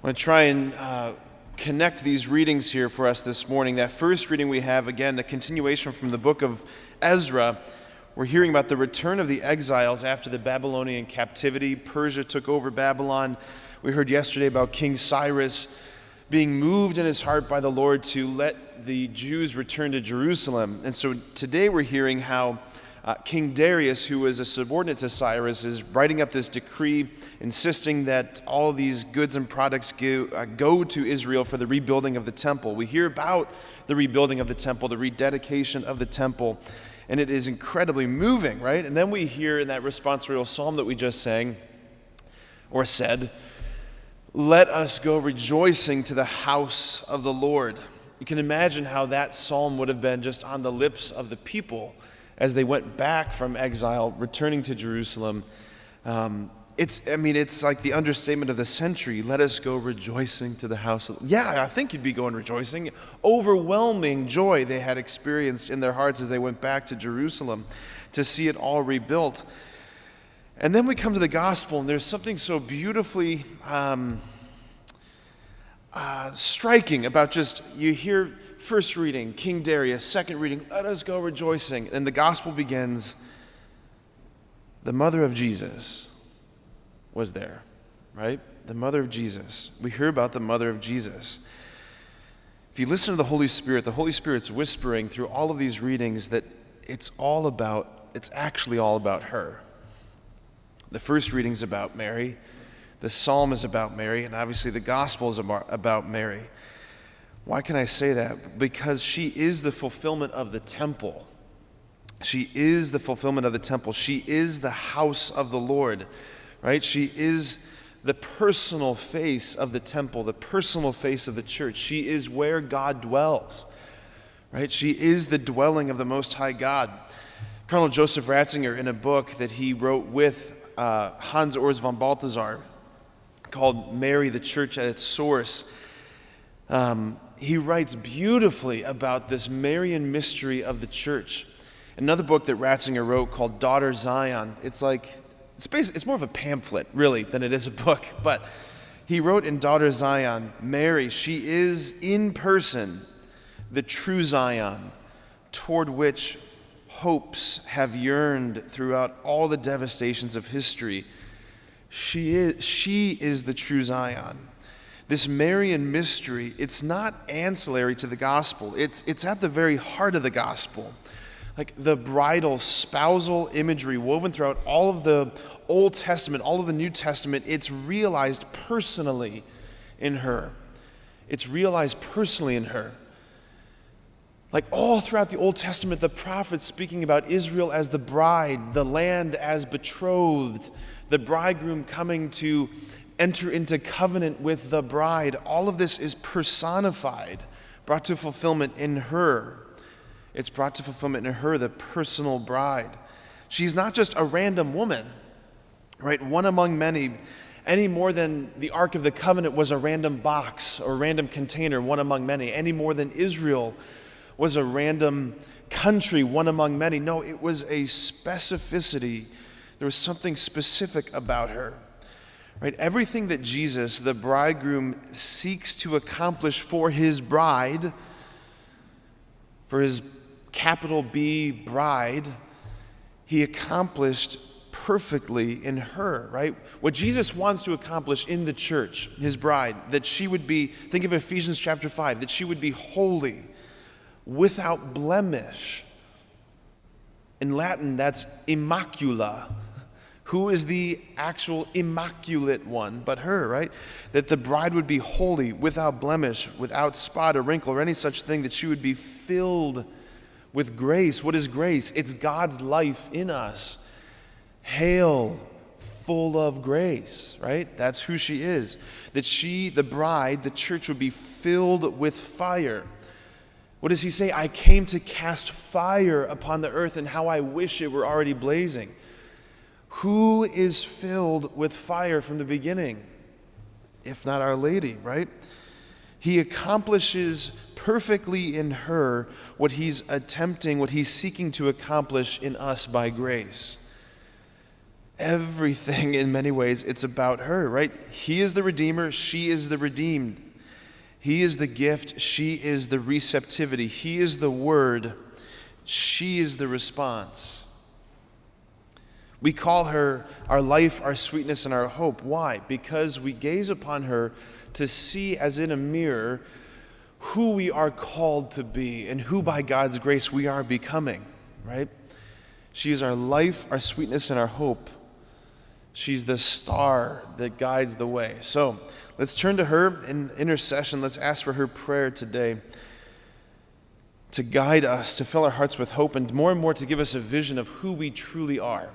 I want to try and connect these readings here for us this morning. That first reading we have, again, a continuation from the book of Ezra. We're hearing about the return of the exiles after the Babylonian captivity. Persia took over Babylon. We heard yesterday about King Cyrus being moved in his heart by the Lord to let the Jews return to Jerusalem. And so today we're hearing how King Darius, who was a subordinate to Cyrus, is writing up this decree insisting that all these goods and products go to Israel for the rebuilding of the temple. We hear about the rebuilding of the temple, the rededication of the temple, and it is incredibly moving, right? And then we hear in that responsorial psalm that we just sang, or said, "Let us go rejoicing to the house of the Lord." You can imagine how that psalm would have been just on the lips of the people as they went back from exile, returning to Jerusalem. It's like the understatement of the century. Let us go rejoicing to the house of... Yeah, I think you'd be going rejoicing. Overwhelming joy they had experienced in their hearts as they went back to Jerusalem to see it all rebuilt. And then we come to the gospel, and there's something so beautifully striking about just, you hear first reading, King Darius, second reading, let us go rejoicing. And the gospel begins, the mother of Jesus was there, right? The mother of Jesus. We hear about the mother of Jesus. If you listen to the Holy Spirit's whispering through all of these readings that it's actually all about her. The first reading's about Mary, the psalm is about Mary, and obviously the gospel is about Mary. Why can I say that? Because she is the fulfillment of the temple. She is the fulfillment of the temple. She is the house of the Lord, right? She is the personal face of the temple, the personal face of the church. She is where God dwells, right? She is the dwelling of the Most High God. Colonel Joseph Ratzinger, in a book that he wrote with Hans Urs von Balthasar called Mary, the Church at its Source, he writes beautifully about this Marian mystery of the church. Another book that Ratzinger wrote called Daughter Zion, it's more of a pamphlet, really, than it is a book. But he wrote in Daughter Zion, Mary, she is in person the true Zion, toward which hopes have yearned throughout all the devastations of history. She is the true Zion. This Marian mystery, it's not ancillary to the gospel. It's at the very heart of the gospel. Like the bridal, spousal imagery woven throughout all of the Old Testament, all of the New Testament, it's realized personally in her. It's realized personally in her. Like all throughout the Old Testament, the prophets speaking about Israel as the bride, the land as betrothed, the bridegroom coming to enter into covenant with the bride. All of this is personified, brought to fulfillment in her. It's brought to fulfillment in her, the personal bride. She's not just a random woman, right? One among many, any more than the Ark of the Covenant was a random box or random container, one among many, any more than Israel was a random country, one among many. No, it was a specificity. There was something specific about her. Right? Everything that Jesus, the bridegroom, seeks to accomplish for his bride, for his capital B bride, he accomplished perfectly in her, right? What Jesus wants to accomplish in the church, his bride, that she would be, think of Ephesians chapter 5, that she would be holy, without blemish. In Latin, that's immacula. Who is the actual immaculate one but her, right? That the bride would be holy, without blemish, without spot or wrinkle or any such thing, that she would be filled with grace. What is grace? It's God's life in us. Hail, full of grace, right? That's who she is. That she, the bride, the church, would be filled with fire. What does he say? I came to cast fire upon the earth, and how I wish it were already blazing. Who is filled with fire from the beginning? If not Our Lady, right? He accomplishes perfectly in her what he's seeking to accomplish in us by grace. Everything, in many ways, it's about her, right? He is the Redeemer, she is the redeemed. He is the gift, she is the receptivity. He is the word, she is the response. We call her our life, our sweetness, and our hope. Why? Because we gaze upon her to see as in a mirror who we are called to be and who by God's grace we are becoming, right? She is our life, our sweetness, and our hope. She's the star that guides the way. So let's turn to her in intercession. Let's ask for her prayer today to guide us, to fill our hearts with hope, and more to give us a vision of who we truly are.